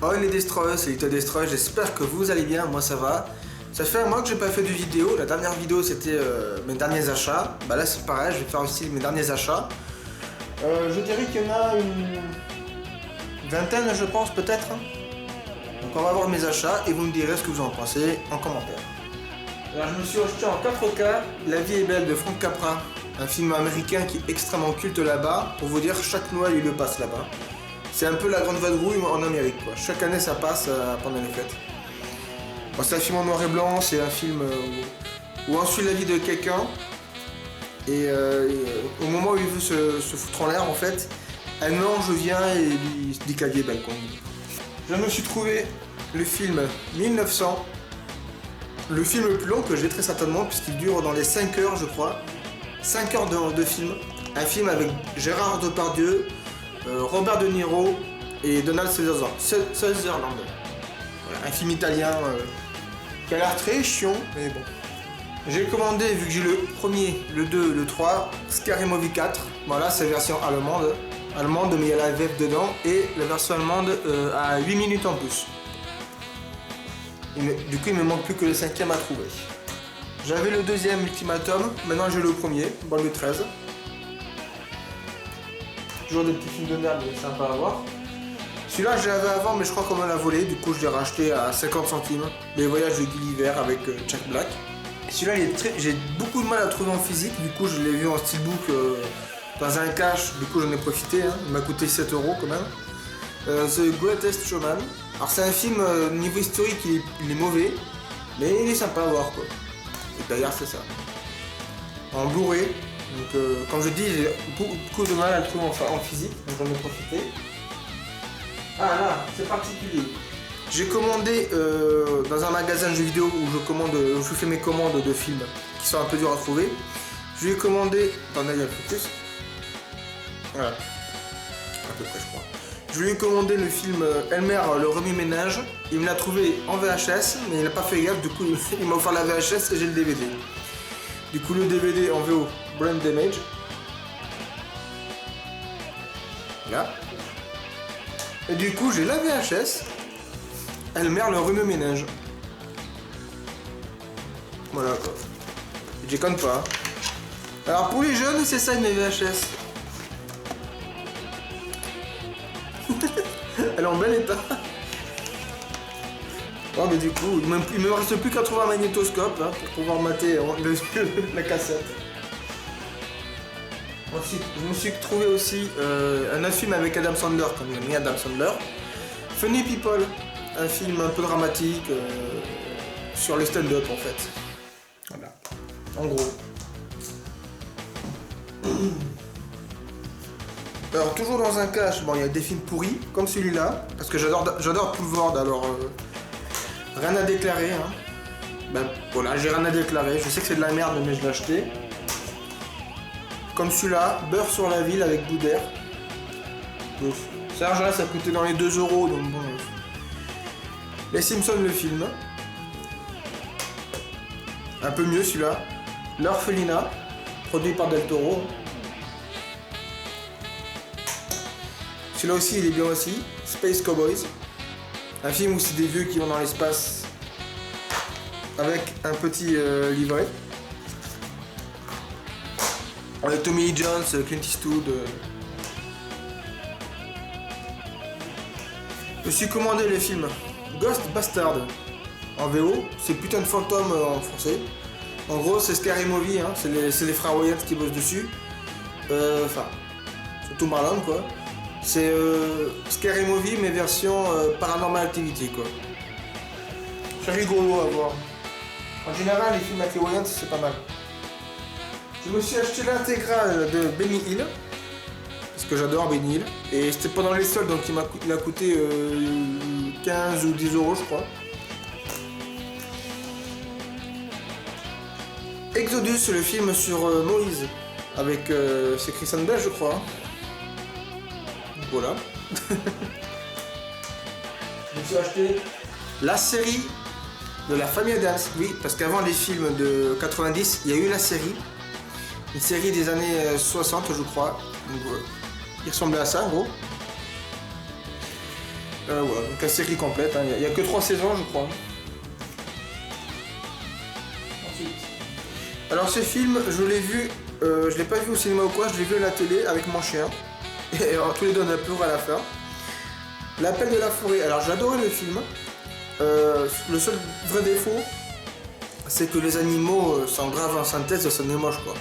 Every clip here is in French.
Oh les Destroy, c'est Little Destroy, j'espère que vous allez bien, moi ça va. Ça fait un mois que j'ai pas fait de vidéo, la dernière vidéo c'était mes derniers achats. Bah là c'est pareil, je vais faire aussi mes derniers achats. Je dirais qu'il y en a une vingtaine je pense peut-être. Donc on va voir mes achats et vous me direz ce que vous en pensez en commentaire. Alors je me suis acheté en 4K La vie est belle de Frank Capra, un film américain qui est extrêmement culte là-bas. Pour vous dire, chaque Noël il le passe là-bas. C'est un peu la grande vadrouille en Amérique quoi. Chaque année ça passe pendant les fêtes. Bon, c'est un film en noir et blanc, c'est un film où on suit la vie de quelqu'un et au moment où il veut se foutre en l'air en fait, un ange vient et lui dit qu'elle est belle quoi. Je me suis trouvé le film 1900, le film le plus long que j'ai très certainement puisqu'il dure dans les 5 heures je crois. 5 heures de film. Un film avec Gérard Depardieu, Robert De Niro et Donald Sutherland. Voilà, un film italien qui a l'air très chiant, mais bon. J'ai commandé, vu que j'ai le premier, le 2, le 3, Scary Movie 4. Voilà, c'est version allemande. Allemande, mais il y a la VF dedans. Et la version allemande à 8 minutes en plus. Du coup, il me manque plus que le 5e à trouver. J'avais le deuxième Ultimatum, maintenant j'ai le premier, banlieue 13. Toujours des petits films de merde, sympa à voir. Celui-là je l'avais avant mais je crois qu'on me l'a volé, du coup je l'ai racheté à 50 centimes. Les voyages de Gulliver avec Jack Black. Celui-là j'ai beaucoup de mal à le trouver en physique, du coup je l'ai vu en steelbook dans un cache, du coup j'en ai profité, hein. Il m'a coûté 7 € quand même. The Greatest Showman. Alors c'est un film, niveau historique il est mauvais, mais il est sympa à voir quoi. Et d'ailleurs c'est ça. En Blu-ray. Donc comme je dis, j'ai beaucoup de mal à le trouver en physique, donc j'en ai profité. Ah là, c'est particulier. J'ai commandé dans un magasin de jeux vidéo où je fais mes commandes de films qui sont un peu durs à trouver. Je lui ai commandé, attendez, il y a plus. Voilà. À peu près je crois. Je lui ai commandé le film Elmer le remue-ménage. Il me l'a trouvé en VHS, mais il n'a pas fait gaffe, du coup il m'a offert la VHS et j'ai le DVD. Du coup le DVD en VO, Brain Damage. Là. Et du coup j'ai la VHS, Elmer le remue-ménage. Voilà quoi. Je déconne pas. Alors pour les jeunes c'est ça une VHS. Elle est en bel état. Oh mais du coup il me reste plus qu'à trouver un magnétoscope hein, pour pouvoir mater la cassette. Ensuite, je me suis trouvé aussi un autre film avec Adam Sandler, comme il a mis Adam Sandler. Funny People, un film un peu dramatique sur le stand-up en fait. Voilà, en gros. Alors toujours dans un cache, bon il y a des films pourris, comme celui-là, parce que j'adore Poulvord, alors rien à déclarer. Hein. Ben voilà, j'ai rien à déclarer, je sais que c'est de la merde mais je l'ai acheté. Comme celui-là, Beurre sur la ville avec Boudère. Ça a coûté dans les 2 €, donc bon. Les Simpsons le film. Un peu mieux celui-là. L'Orphelinat, produit par Del Toro. Celui-là aussi il est bien aussi. Space Cowboys. Un film où c'est des vieux qui vont dans l'espace avec un petit livret. Avec Tommy Lee Jones, Clint Eastwood. Je me suis commandé le film Ghost Bastard en VO, c'est Putain de fantôme en français. En gros c'est Scary Movie, hein. c'est les frères Wayans qui bossent dessus. Enfin, surtout Marlon quoi. C'est Scary Movie mais version Paranormal Activity quoi. C'est rigolo à voir. En général les films avec les Wayans c'est pas mal. Je me suis acheté l'intégrale de Benny Hill, parce que j'adore Benny Hill, et c'était pendant les soldes donc il a coûté 15 ou 10 € je crois. Exodus, le film sur Moïse, avec c'est Christian Bale je crois. Voilà. Je me suis acheté la série de la famille Adams, oui, parce qu'avant les films de 90, il y a eu la série. Une série des années 60 je crois. Donc, il ressemblait à ça en gros. Voilà, donc la série complète, hein. Il n'y a que 3 saisons je crois. Alors ce film, je l'ai vu, je l'ai pas vu au cinéma ou quoi, je l'ai vu à la télé avec mon chien. Et alors, tous les deux on a pleuré à la fin. L'appel de la forêt, alors j'adorais le film. Le seul vrai défaut, c'est que les animaux sont graves en synthèse, ça n'est moche quoi.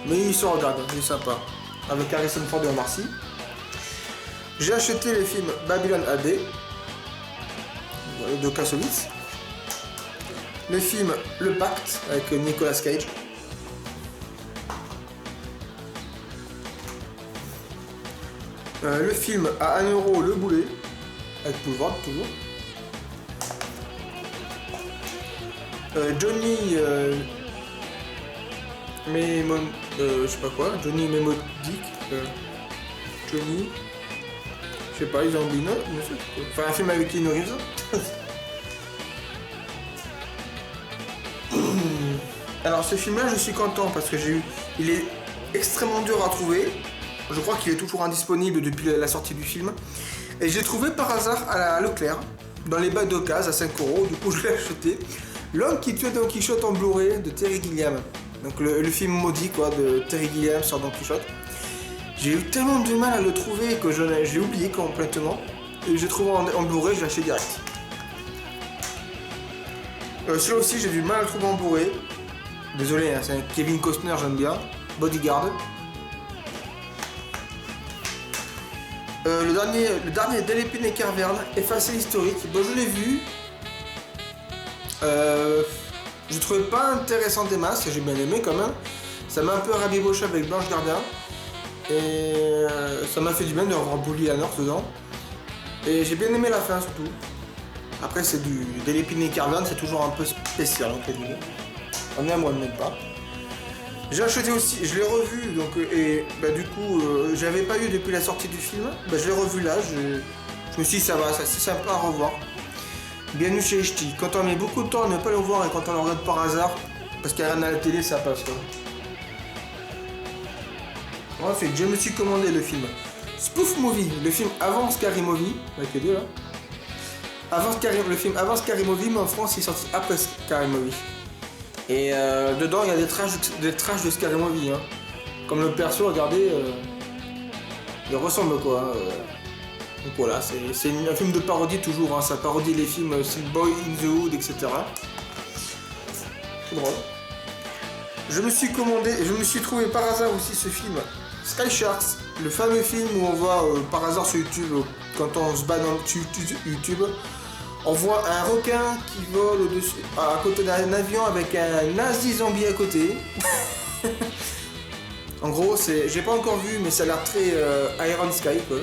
Mais il se regarde, il est sympa. Avec Harrison Ford et Omar Sy. J'ai acheté les films Babylon AD de Kassovitz. Le film Le Pacte avec Nicolas Cage. Le film à 1 euro Le Boulet avec Boulevard toujours. Johnny je sais pas quoi, Johnny Mnemonic, Johnny, je sais pas, ils ont oublié, enfin un film avec Keanu Reeves. Alors ce film là je suis content parce que il est extrêmement dur à trouver, je crois qu'il est toujours indisponible depuis la sortie du film, et j'ai trouvé par hasard à Leclerc, dans les bacs d'occasion à 5 euros, du coup je l'ai acheté. L'homme qui tuait Don Quichotte en Blu-ray de Terry Gilliam. Donc le film maudit quoi de Terry Gilliam sur Don Quichotte. J'ai eu tellement de mal à le trouver que je l'ai oublié complètement. Et j'ai trouvé en Blu-ray, je l'ai acheté direct. Celui-là aussi j'ai du mal à le trouver en Blu-ray. Désolé, hein, c'est un Kevin Costner, j'aime bien. Bodyguard. Le dernier Delépine et Carverne, Effacer l'historique. Bon, je l'ai vu. Je trouvais pas intéressant des masses, j'ai bien aimé quand même. Ça m'a un peu rabiboché avec Blanche Gardin. Et ça m'a fait du bien de revoir Bully à North dedans. Et j'ai bien aimé la fin surtout. Après c'est du Delépine et Carverne, c'est toujours un peu spécial entre guillemets. On aime ou on n'aime pas. J'ai acheté aussi, je l'ai revu donc et bah, du coup j'avais pas eu depuis la sortie du film. Bah, je l'ai revu là, je me suis dit ça va, c'est sympa à revoir. Bienvenue chez Ch'ti. Quand on met beaucoup de temps à ne pas le voir et quand on le regarde par hasard, parce qu'il y a rien à la télé, ça passe quoi. Ensuite, je me suis commandé le film Spoof Movie, le film avant Scary Movie, avec les deux là. Le film avant Scary Movie, mais en France il est sorti après Scary Movie. Et dedans il y a des trash de Scary Movie. Hein. Comme le perso, regardez, il ressemble quoi. Donc voilà, c'est un film de parodie toujours, hein, ça parodie les films Silk Boy in the Hood, etc. C'est drôle. Je me suis trouvé par hasard aussi ce film Sky Sharks, le fameux film où on voit par hasard sur YouTube, quand on se bat dans YouTube, on voit un requin qui vole au-dessus, à côté d'un avion avec un nazi zombie à côté. En gros, j'ai pas encore vu, mais ça a l'air très Iron Sky quoi.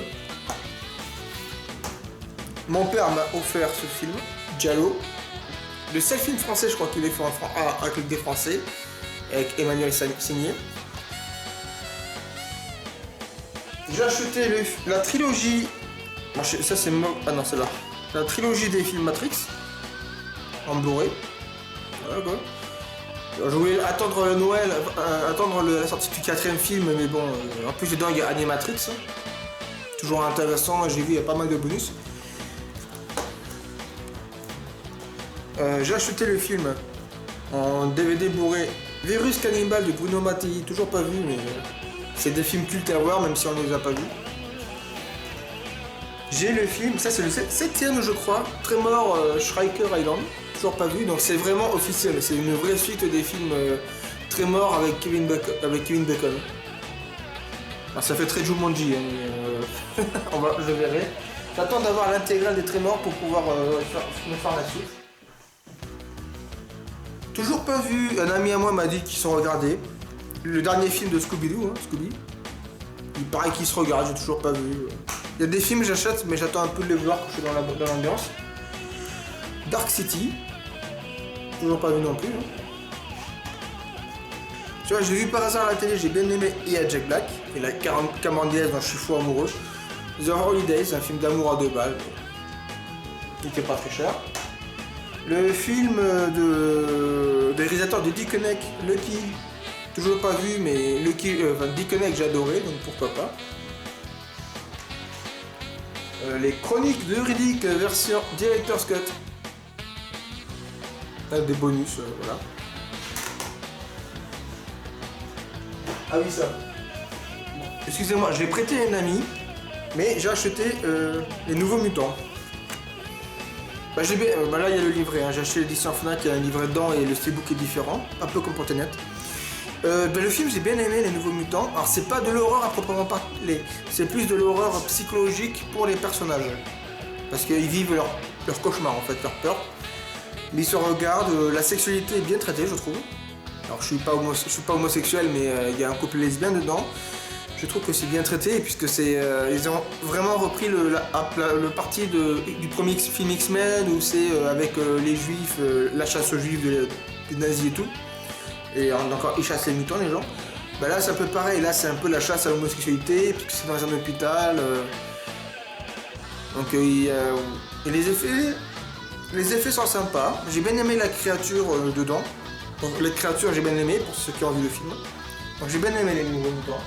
Mon père m'a offert ce film, Giallo. Le seul film français, je crois qu'il est fait avec des Français, avec Emmanuel Signé. J'ai acheté la trilogie. Ça c'est ah non, c'est là. La trilogie des films Matrix en Blu-ray. Voilà quoi. Je voulais attendre le Noël, attendre la sortie du 4ème film, mais bon, en plus dedans il y a Animatrix. Toujours intéressant, j'ai vu il y a pas mal de bonus. J'ai acheté le film en DVD Blu-ray Virus Cannibal de Bruno Mattei, toujours pas vu, mais c'est des films cultes à voir même si on ne les a pas vus. J'ai le film, ça c'est le 7ème je crois, Tremor Striker Island, toujours pas vu, donc c'est vraiment officiel, c'est une vraie suite des films Tremor avec Kevin Bacon. Alors, ça fait très Jumanji, hein, mais, je verrai. J'attends d'avoir l'intégrale des Tremors pour pouvoir me faire la suite. Toujours pas vu, un ami à moi m'a dit qu'ils sont regardés. Le dernier film de Scooby-Doo, hein, Scooby. Il paraît qu'il se regarde, j'ai toujours pas vu. Il y a des films que j'achète, mais j'attends un peu de les voir quand je suis dans l'ambiance. Dark City. Toujours pas vu non plus. Hein. Tu vois, j'ai vu par hasard à la télé, j'ai bien aimé et à Jack Black. Et la Cameron Diaz dont je suis fou amoureux. The Holidays, un film d'amour à 2 balles. Qui était pas très cher. Le film des réalisateurs de Dick Henneck, Lucky. Toujours pas vu, mais Dick Henneck j'ai adoré, donc pourquoi pas. Les chroniques de Riddick version Director's Cut. Avec des bonus, voilà. Ah oui, ça. Excusez-moi, je l'ai prêté à une amie, mais j'ai acheté les Nouveaux Mutants. Bah, là, il y a le livret, hein. J'ai acheté l'édition Fnac, il y a un livret dedans et le steelbook est différent, un peu comme Pontenet. Le film, j'ai bien aimé les Nouveaux Mutants. Alors, c'est pas de l'horreur à proprement parler, c'est plus de l'horreur psychologique pour les personnages. Parce qu'ils vivent leur cauchemar, en fait, leur peur. Mais ils se regardent, la sexualité est bien traitée, je trouve. Alors, je suis pas homosexuel, mais il y a un couple lesbien dedans. Je trouve que c'est bien traité, puisque ils ont vraiment repris le parti du premier film X-Men, où c'est avec les juifs, la chasse aux juifs des nazis et tout. Et encore, ils chassent les mutants, les gens. Bah là, c'est un peu pareil. Là, c'est un peu la chasse à l'homosexualité, puisque c'est dans un hôpital. Donc, et les effets sont sympas. J'ai bien aimé la créature dedans. Donc, les créatures, j'ai bien aimé, pour ceux qui ont vu le film. Donc, j'ai bien aimé les Nouveaux Mutants.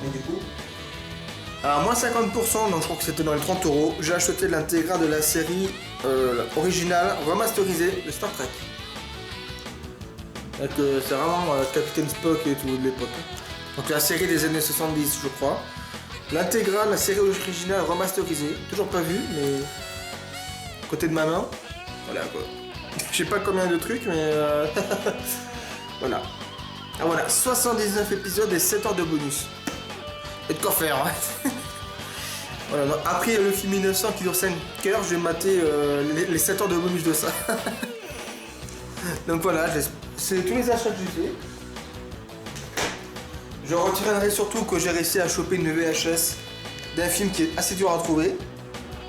Donc, du coup, à moins 50%, donc je crois que c'était dans les 30 €, j'ai acheté l'intégrale de la série originale remasterisée de Star Trek. C'est vraiment Capitaine Spock et tout de l'époque. Donc la série des années 70, je crois. L'intégrale, la série originale remasterisée, toujours pas vue, mais à côté de ma main. Voilà quoi. Je sais pas combien de trucs, mais voilà. Ah voilà, 79 épisodes et 7 heures de bonus. Et de quoi faire, hein. Voilà, donc, après le film 1900 qui dure 5 heures, je vais mater les 7 heures de bonus de ça. Donc voilà, c'est tous les achats que j'ai fait. Je retiendrai surtout que j'ai réussi à choper une VHS d'un film qui est assez dur à trouver.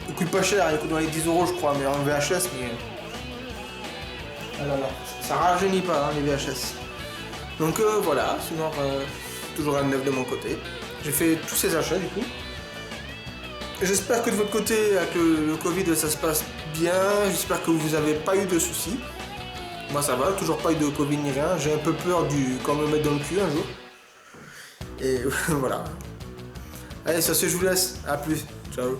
Il coûte pas cher, il coûte dans les 10 € je crois, mais en VHS, mais... Ah là là, ça rajeunit pas, hein, les VHS. Donc voilà, sinon toujours un neuf de mon côté. J'ai fait tous ces achats du coup. J'espère que de votre côté, avec le Covid, ça se passe bien. J'espère que vous n'avez pas eu de soucis. Moi ça va, toujours pas eu de Covid ni rien. J'ai un peu peur qu'on me mette dans le cul un jour. Et voilà. Allez, sur ce, je vous laisse. A plus. Ciao.